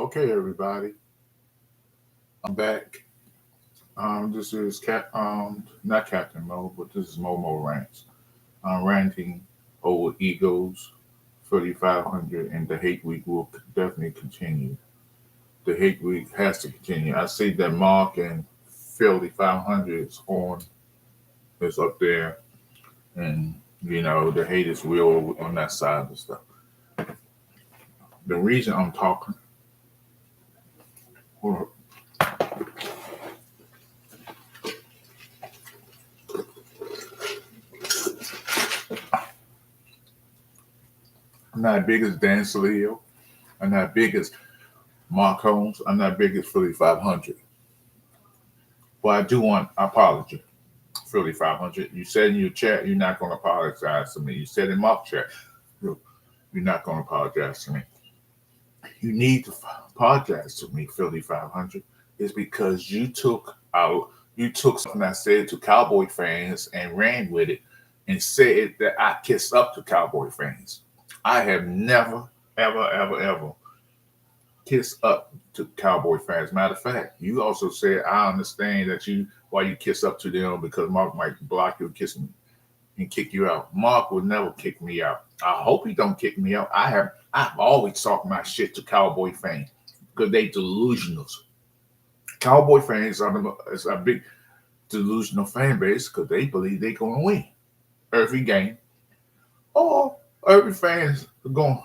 Okay, everybody, I'm back. This is not Captain Mo, but this is Momo Rants. I'm ranting over Egos 3500, and the hate week will definitely continue. The hate week has to continue. I see that Mark and Philly 500 is up there, and the hate is real on that side of stuff. The reason I'm talking, well, I'm not big as Dan Salio. I'm not big as Mark Holmes. I'm not big as Philly 500. But I do want an apology, Philly 500. You said in your chat you're not going to apologize to me. You said in Mark chat you're not going to apologize to me. You need to apologize to me, Philly 500. Is because you took something I said to Cowboy fans and ran with it and said that I kissed up to Cowboy fans. I have never, ever, ever, ever kiss up to Cowboy fans. Matter of fact, you also said I understand that you why you kiss up to them because Mark might block you, kiss me, and kick you out. Mark would never kick me out. I hope he don't kick me out. I've always talked my shit to Cowboy fans because they delusionals. Cowboy fans is a big delusional fan base because they believe they're gonna win every game. Or every fan's going.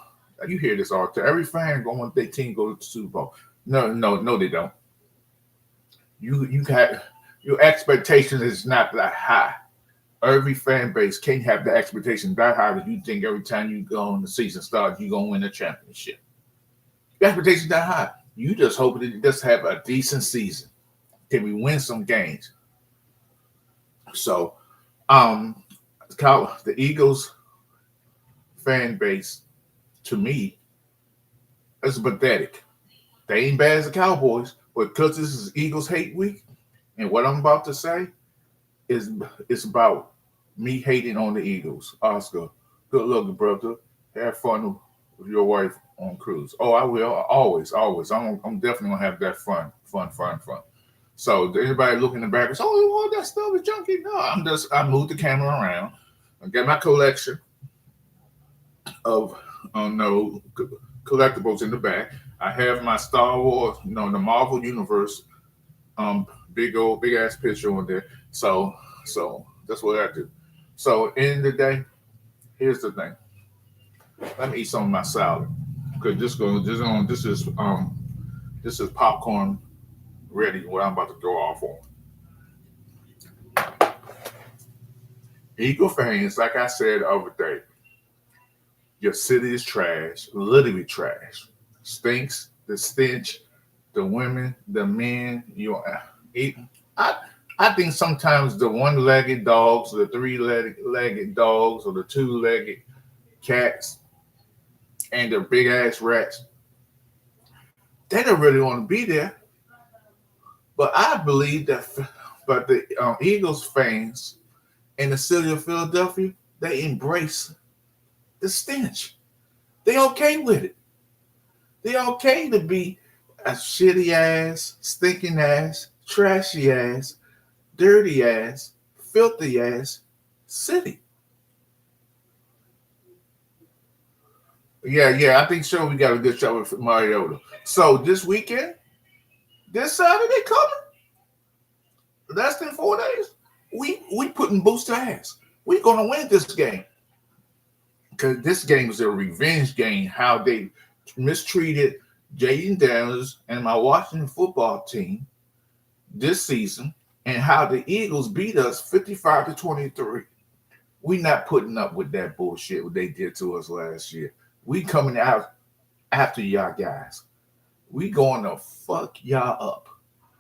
You hear this all the time. Every fan going want their team go to the Super Bowl. No, no, no, they don't. You got your expectation is not that high. Every fan base can't have the expectation that high that you think every time you go on the season starts you're gonna win a championship. The expectation that high. You just hope that it just have a decent season. Can we win some games? So, um, the Eagles fan base to me is pathetic. They ain't bad as the Cowboys, but because this is Eagles hate week, and what I'm about to say is it's about me hating on the Eagles. Oscar, good luck, brother. Have fun with your wife on cruise. Oh, I will. Always, always. I'm definitely gonna have that fun. So anybody looking in the back, oh, that stuff is junky. No, I moved the camera around. I got my collection of no collectibles in the back. I have my Star Wars, the Marvel Universe, big ass picture on there. So that's what I do. So in the day, here's the thing. Let me eat some of my salad because this is popcorn ready. What I'm about to go off on. Eagle fans, like I said the other day, your city is trash, literally trash. Stinks, the stench, the women, the men. I, I think sometimes the one-legged dogs, the three-legged dogs, or the two-legged cats, and the big-ass rats, they don't really want to be there. But I believe but the Eagles fans in the city of Philadelphia, they embrace the stench. They okay with it. They okay to be a shitty ass, stinking ass, trashy ass, dirty ass, filthy ass city. Yeah. I think sure we got a good show with Mariota. So this weekend, this Saturday coming, less than 4 days, we putting boots to ass. We gonna win this game because this game is a revenge game. How they mistreated Jaden Daniels and my Washington football team this season, and how the Eagles beat us 55-23. We not putting up with that bullshit what they did to us last year. We coming out after y'all guys. We going to fuck y'all up.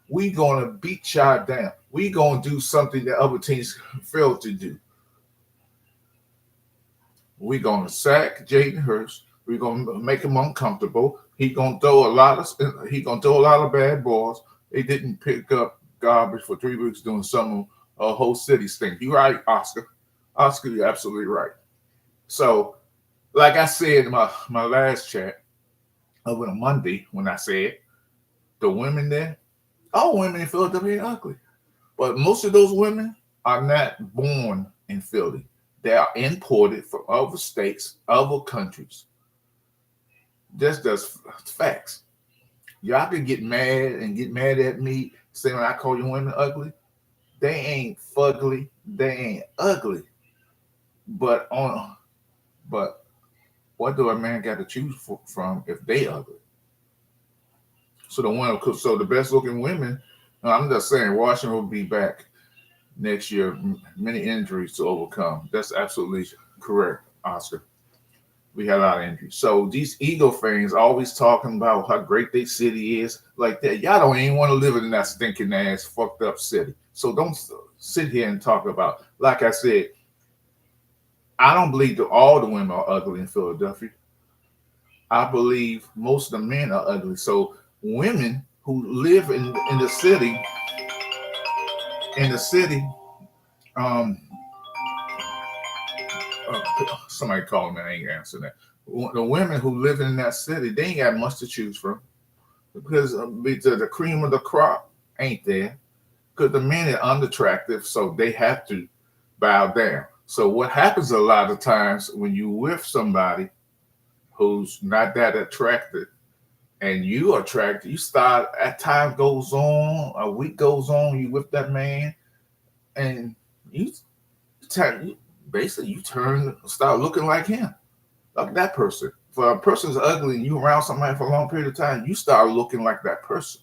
We going to beat y'all down. We going to do something that other teams failed to do. We going to sack Jaden Hurst. We're going to make him uncomfortable. He going to throw a lot of bad balls. They didn't pick up garbage for 3 weeks doing some whole city stink. You right, Oscar. Oscar, you're absolutely right. So, like I said in my last chat, over a Monday when I said the women there, all women in Philadelphia ain't ugly. But most of those women are not born in Philly. They are imported from other states, other countries. Just facts. Y'all can get mad at me saying when I call you women ugly. They ain't fugly. They ain't ugly. But on but what do a man got to choose from if they ugly? So the best looking women. I'm just saying, Washington will be back next year. Many injuries to overcome. That's absolutely correct, Oscar. We had a lot of injuries. So these ego fans always talking about how great their city is, like that. Y'all don't even want to live in that stinking ass, fucked up city. So don't sit here and talk about. Like I said, I don't believe that all the women are ugly in Philadelphia. I believe most of the men are ugly. So women who live in the city, um, somebody called me. I ain't answering that. The women who live in that city, they ain't got much to choose from because the cream of the crop ain't there. Because the men are unattractive, so they have to bow down. So what happens a lot of times when you with somebody who's not that attractive and you are attracted, you start as time goes on, a week goes on, you with that man, and you turn basically you turn start looking like him, like that person. If a person's ugly and you around somebody for a long period of time, you start looking like that person.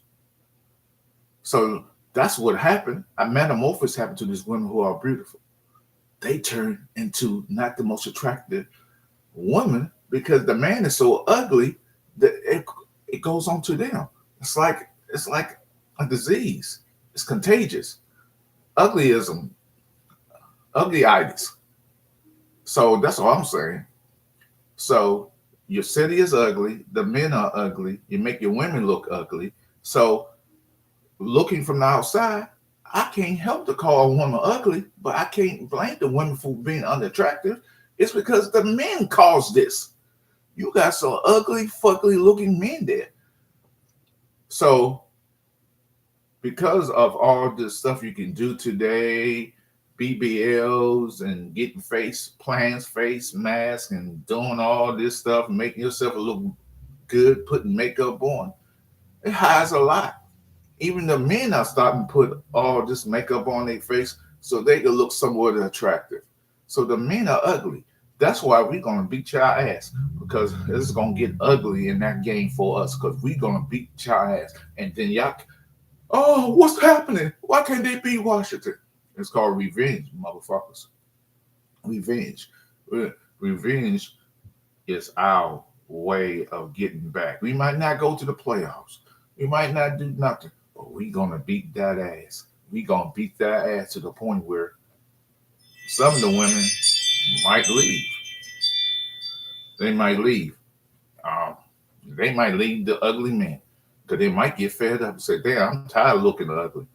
So that's what happened. A metamorphosis happened to these women who are beautiful. They turn into not the most attractive woman because the man is so ugly that it goes on to them. It's like a disease. It's contagious. Uglyism, uglyitis. So that's all I'm saying. So your city is ugly. The men are ugly. You make your women look ugly. So looking from the outside, I can't help to call a woman ugly, but I can't blame the women for being unattractive. It's because the men caused this. You got some ugly, fuckly looking men there. So because of all this stuff you can do today, BBLs and getting face masks and doing all this stuff, making yourself look good, putting makeup on, it hides a lot. Even the men are starting to put all this makeup on their face so they can look somewhat attractive. So the men are ugly. That's why we're gonna beat your ass because it's gonna get ugly in that game for us because we're gonna beat your ass. And then y'all, oh, what's happening? Why can't they beat Washington? It's called revenge, motherfuckers. Revenge. Revenge is our way of getting back. We might not go to the playoffs. We might not do nothing, but we gonna beat that ass. We gonna beat that ass to the point where some of the women might leave. They might leave. Um, they might leave the ugly men because they might get fed up and say, "Damn, I'm tired of looking ugly.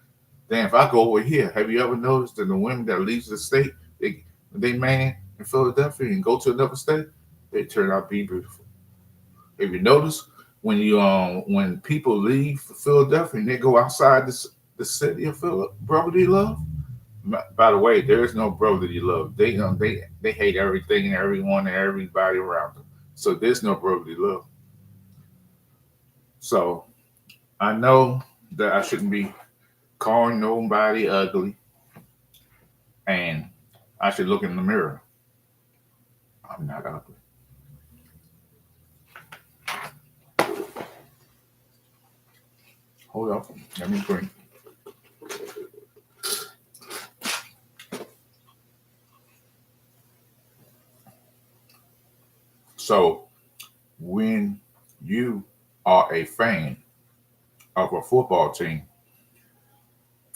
Damn, if I go over here, have you ever noticed that the women that leaves the state, they man in Philadelphia and go to another state, they turn out to be beautiful. If you notice, when people leave Philadelphia and they go outside the city of Philadelphia, brotherly love. By the way, there is no brotherly love. They hate everything and everyone and everybody around them. So there's no brotherly love. So I know that I shouldn't be calling nobody ugly, and I should look in the mirror. I'm not ugly. Hold up, let me drink. So when you are a fan of a football team,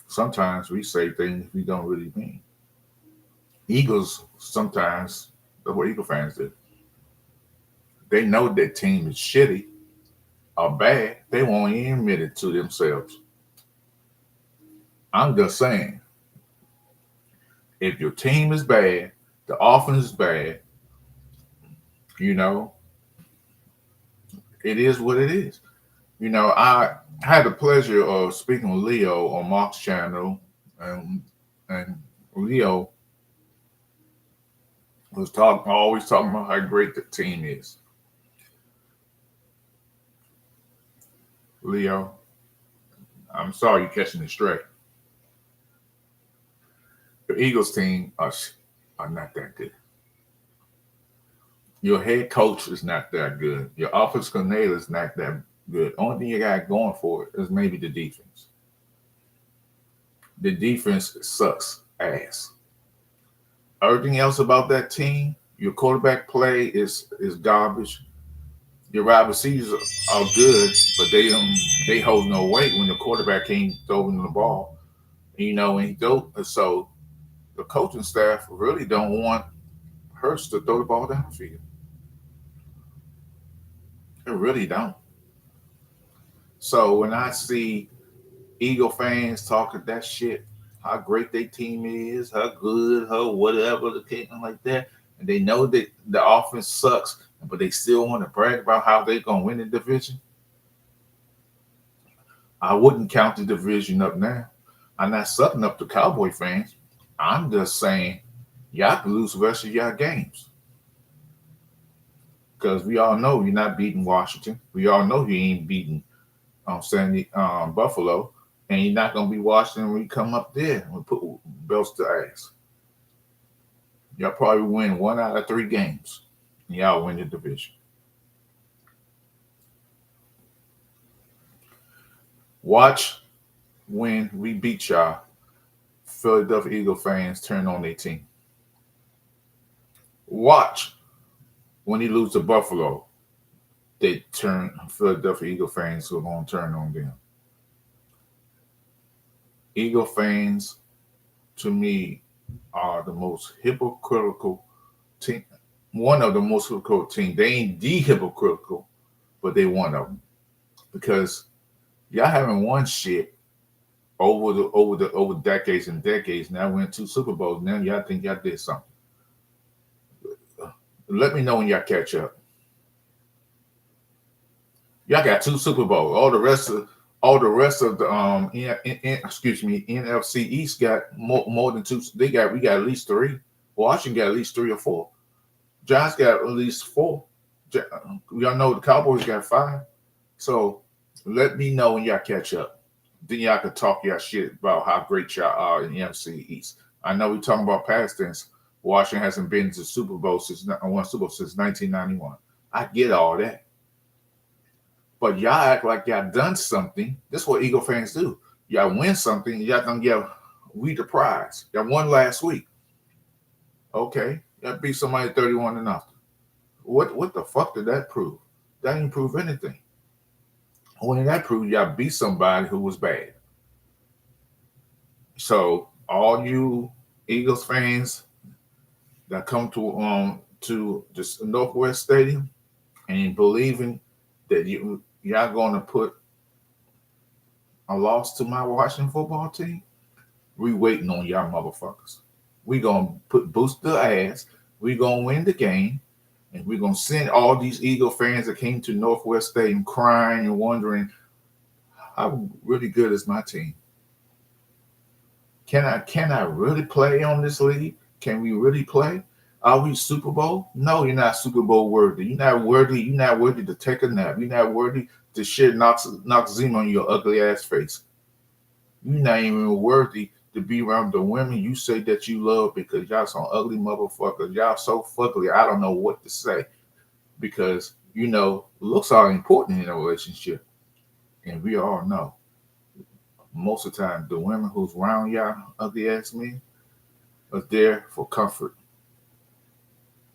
sometimes we say things we don't really mean. Eagles sometimes, that's what Eagle fans do. They know their team is shitty or bad. They won't even admit it to themselves. I'm just saying, if your team is bad, the offense is bad, you know, It is what it is. I had the pleasure of speaking with Leo on Mark's channel, and and Leo was always talking about how great the team is. Leo, I'm sorry you're catching it straight. The Eagles team are not that good. Your head coach is not that good. Your offensive coordinator is not that good. Only thing you got going for it is maybe the defense. The defense sucks ass. Everything else about that team, your quarterback play is garbage. Your wide receivers are good, but they hold no weight when the quarterback ain't throwing the ball. When he throw, so the coaching staff really don't want Hurts to throw the ball downfield. They really don't. So when I see Eagle fans talking that shit, how great their team is, how good, how whatever the case like that, and they know that the offense sucks, but they still want to brag about how they're gonna win the division. I wouldn't count the division up now. I'm not sucking up to Cowboy fans. I'm just saying y'all can lose the rest of y'all games. Because we all know you're not beating Washington. We all know you ain't beating Buffalo. And you're not going to be Washington when you come up there and put belts to ass. Y'all probably win 1 out of 3 games. And y'all win the division. Watch when we beat y'all, Philadelphia Eagle fans turn on their team. Watch when he lose to Buffalo, Philadelphia Eagle fans are going to turn on them. Eagle fans, to me, are the most hypocritical team. One of the most hypocritical teams. They ain't the hypocritical, but they one of them. Because y'all haven't won shit over decades and decades. Now win 2 Super Bowls. Now y'all think y'all did something. Let me know when y'all catch up. Y'all got 2 Super Bowls. All the rest of the NFC East got more than 2. We got at least 3. Washington got at least 3 or 4. Giants got at least 4. Y'all know the Cowboys got 5. So let me know when y'all catch up. Then y'all can talk y'all shit about how great y'all are in the NFC East. I know we're talking about past tense. Washington hasn't been to Super Bowl since 1991. I get all that. But y'all act like y'all done something. This is what Eagle fans do. Y'all win something, y'all gonna get the prize. Y'all won last week. Okay. Y'all beat somebody 31-0. What the fuck did that prove? That didn't prove anything. Only that proved y'all beat somebody who was bad. So all you Eagles fans that come to this Northwest Stadium and believing that y'all gonna put a loss to my Washington football team, we waiting on y'all motherfuckers. We gonna boost the ass. We gonna win the game, and we gonna send all these Eagle fans that came to Northwest Stadium crying and wondering how really good is my team. Can I really play on this league? Can we really play? Are we Super Bowl? No, you're not Super Bowl worthy. You're not worthy. You're not worthy to take a nap. You're not worthy to shit Noxzema on your ugly ass face. You're not even worthy to be around the women you say that you love because y'all some ugly motherfuckers. Y'all so fuckly. I don't know what to say because looks are important in a relationship, and we all know most of the time the women who's around y'all ugly ass men are there for comfort.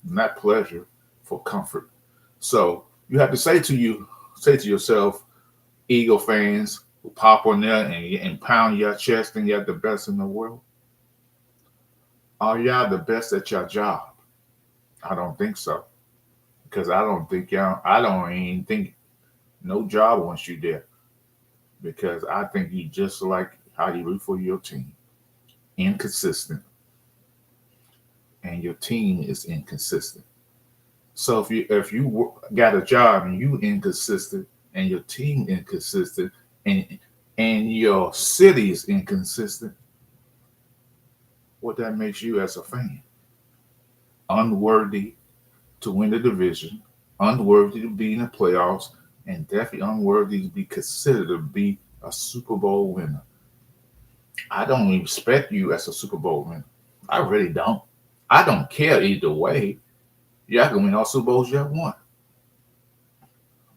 Not pleasure, for comfort. So you have to say to yourself, Eagle fans who pop on there and pound your chest and you're the best in the world. Are y'all the best at your job? I don't think so. Because I don't even think no job wants you there. Because I think you just like how you root for your team. Inconsistent. And your team is inconsistent. So if you got a job and you inconsistent and your team inconsistent and your city is inconsistent, what that makes you as a fan? Unworthy to win the division, unworthy to be in the playoffs, and definitely unworthy to be considered to be a Super Bowl winner. I don't respect you as a Super Bowl winner. I really don't. I don't care either way. Y'all can win all Super Bowls y'all want.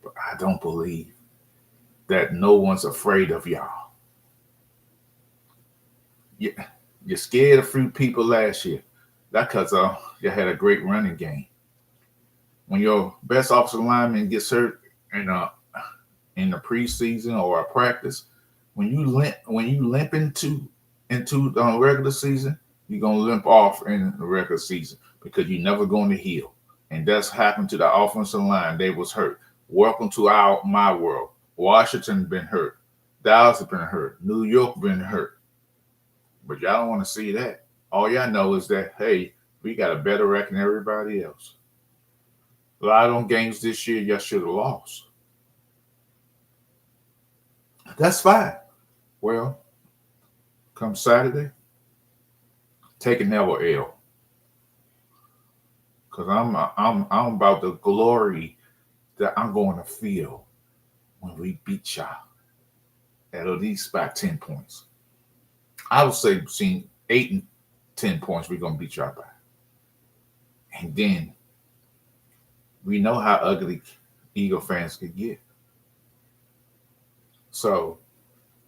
But I don't believe that no one's afraid of y'all. You, you're scared of few people last year. That because you had a great running game. When your best offensive lineman gets hurt in the preseason or a practice, when you limp into the regular season, you're gonna limp off in the regular season because you're never going to heal. And that's happened to the offensive line. They was hurt. Welcome to my world. Washington been hurt. Dallas has been hurt. New York been hurt. But y'all don't want to see that. All y'all know is that hey, we got a better record than everybody else. A lot of them games this year y'all should have lost. That's fine. Well, come Saturday, take another L. Cause I'm about the glory that I'm going to feel when we beat y'all at least by 10 points. I would say between 8 and 10 points we're gonna beat y'all by. And then we know how ugly Eagle fans can get. So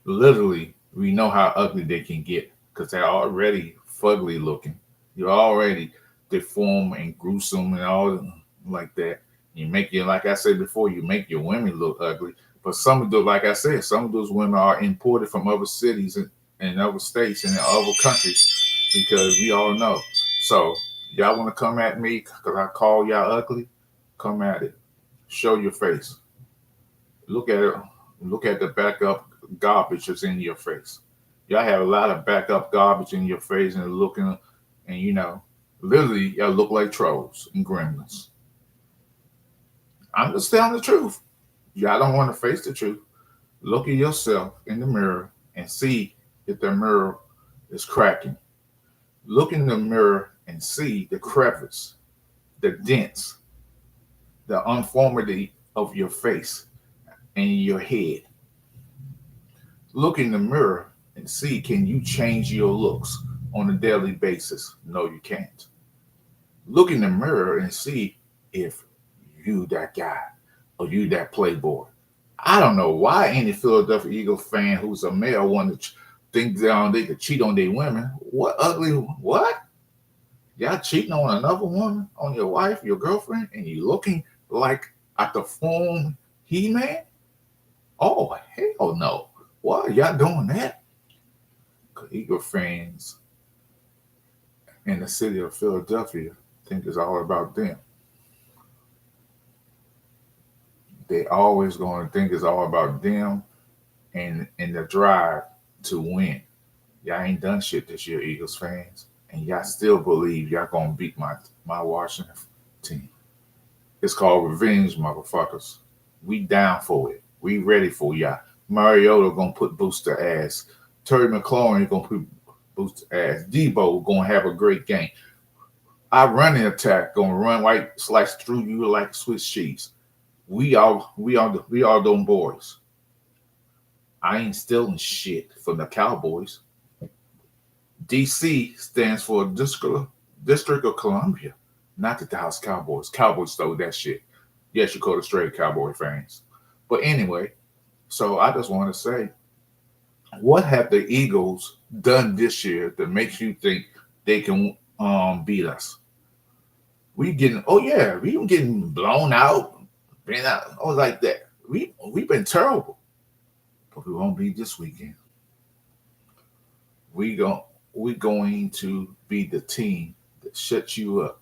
literally we know how ugly they can get because they're already fugly looking. You're already deformed and gruesome and all like that. You make you like I said before, you make your women look ugly. But some of those, like I said, some of those women are imported from other cities and other states and other countries because we all know. So y'all want to come at me because I call y'all ugly? Come at it. Show your face. Look at it. Look at the backup garbage that's in your face. Y'all have a lot of backup garbage in your face and looking, and literally y'all look like trolls and gremlins. I'm just telling the truth. Y'all don't want to face the truth. Look at yourself in the mirror and see if the mirror is cracking. Look in the mirror and see the crevice, the dents, the unformity of your face and your head. Look in the mirror and see can you change your looks on a daily basis? No, you can't. Look in the mirror and see if you that guy or you that playboy. I don't know why any Philadelphia Eagles fan who's a male want to think they could cheat on their women. What ugly? What? Y'all cheating on another woman, on your wife, your girlfriend, and you looking like at the form He-Man? Oh, hell no. Why y'all doing that? Because Eagle fans in the city of Philadelphia think it's all about them. They always going to think it's all about them and the drive to win. Y'all ain't done shit this year, Eagles fans, and y'all still believe y'all gonna beat my Washington team. It's called revenge, motherfuckers. We down for it. We ready for y'all. Mariota gonna put booster ass. Terry McLaurin gonna put booster ass. Debo gonna have a great game. Our running attack gonna run right slice through you like Swiss cheese. We all them boys. I ain't stealing shit from the Cowboys. DC stands for District of Columbia, not the Dallas Cowboys. Cowboys stole that shit. Yes, you call it straight Cowboy fans. But anyway, so I just want to say, what have the Eagles done this year that makes you think they can beat us? We getting blown out, been out, like that. We've been terrible, but we won't be this weekend. We gon' we going to be the team that shuts you up.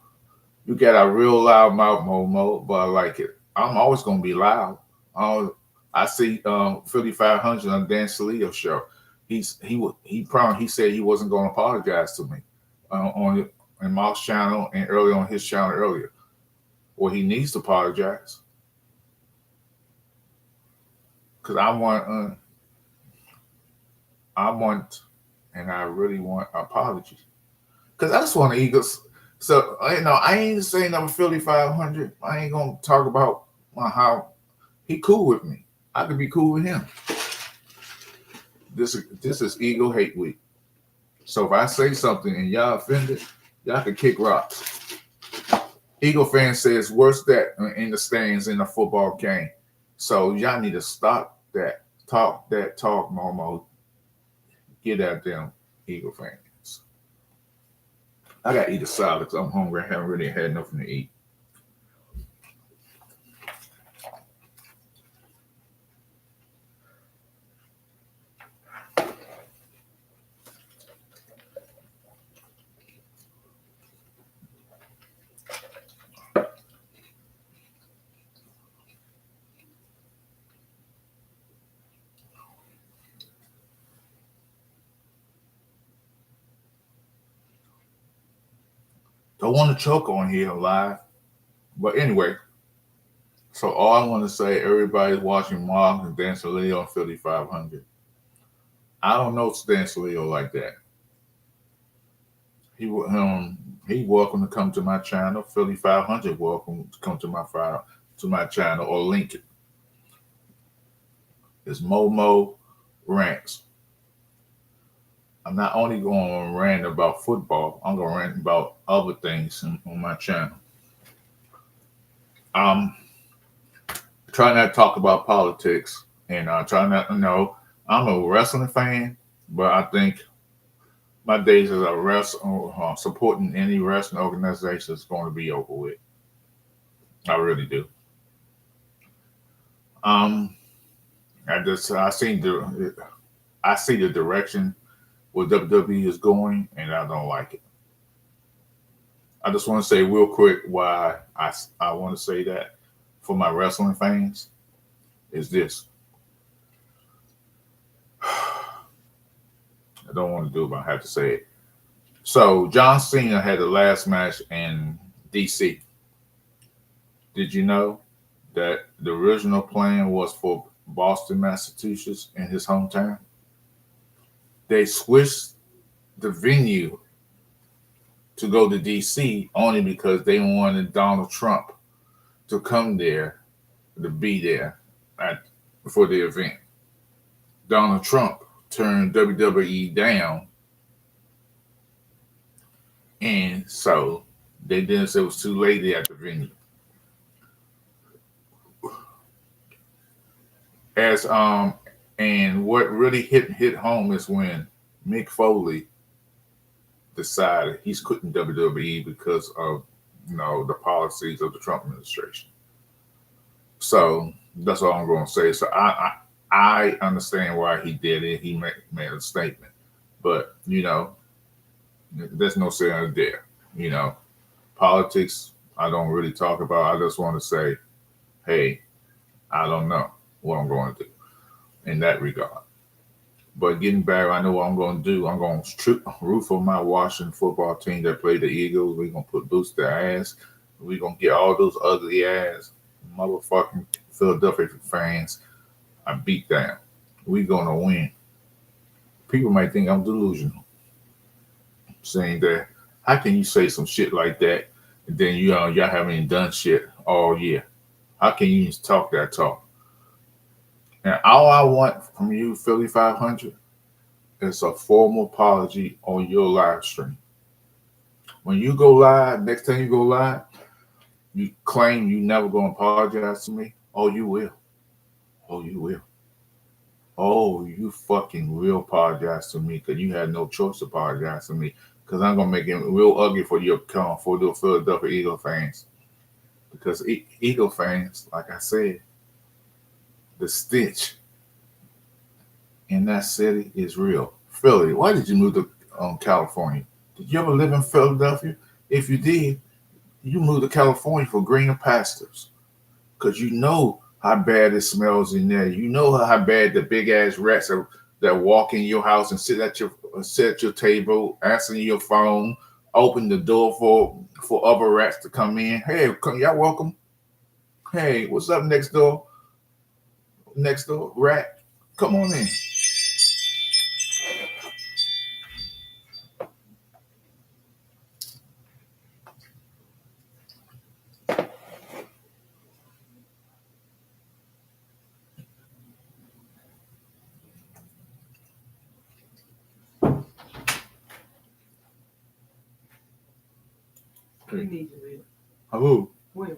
You got a real loud mouth, Momo, but I like it. I'm always gonna be loud. I see Philly 500 on Dan Salio show. He said he wasn't gonna apologize to me on in Mouse channel and early on his channel earlier. or he needs to apologize. Because I want, and I really want apologies. Because I just want the Eagles. So I ain't saying I'm a Philly 500. I ain't gonna talk about how he cool with me. I could be cool with him. This is Eagle Hate Week. So if I say something and y'all offended, y'all can kick rocks. Eagle fans say it's worse that in the stands in a football game. So y'all need to stop that. Talk that talk, Momo. Get out them Eagle fans. I gotta eat a salad because I'm hungry. I haven't really had nothing to eat. Don't want to choke on here live. But anyway, so all I want to say, everybody's watching Mark and Dan Saleo on Philly 500. I don't know Dan Saleo like that. He welcome to come to my channel. Philly 500 welcome to come to my channel or link it. It's Momo Rants. I'm not only going to rant about football, I'm going to rant about other things on my channel. Try not to talk about politics, and try not to know. I'm a wrestling fan, but I think my days as a supporting any wrestling organization is going to be over with. I really do. I see the direction where WWE is going, and I don't like it. I just want to say real quick why I want to say that for my wrestling fans is this. I don't want to do it, but I have to say it. So John Cena had the last match in DC. Did you know that the original plan was for Boston, Massachusetts, in his hometown? They switched the venue to go to DC only because they wanted Donald Trump to come there, to be there for the event. Donald Trump turned WWE down, and so they didn't say it was too late at the venue. And what really hit home is when Mick Foley decided he's quitting WWE because of the policies of the Trump administration. So that's all I'm going to say. So I understand why he did it. He made a statement, but there's no saying there. Politics I don't really talk about. I just want to say, hey, I don't know what I'm going to do in that regard. But getting back, I know what I'm going to do. I'm going to root for my Washington football team that play the Eagles. We're going to put boots to their ass. We're going to get all those ugly ass motherfucking Philadelphia fans I beat down. We're going to win. People might think I'm delusional, saying that, how can you say some shit like that and then y'all haven't done shit all year? How can you talk that talk? And all I want from you, Philly 500, is a formal apology on your live stream. When you go live, next time you go live, you claim you never going to apologize to me. Oh, you will. Oh, you will. Oh, you fucking will apologize to me because you had no choice to apologize to me because I'm going to make it real ugly for the Philadelphia Eagle fans. Because Eagle fans, like I said, the stench in that city is real. Philly, why did you move to California? Did you ever live in Philadelphia? If you did, you moved to California for greener pastures. Because you know how bad it smells in there. You know how bad the big ass rats are that walk in your house and sit at your table, answering your phone, open the door for other rats to come in. Hey, come, y'all welcome. Hey, what's up next door? Next door, rat, come on in. You need to live. Who? Will.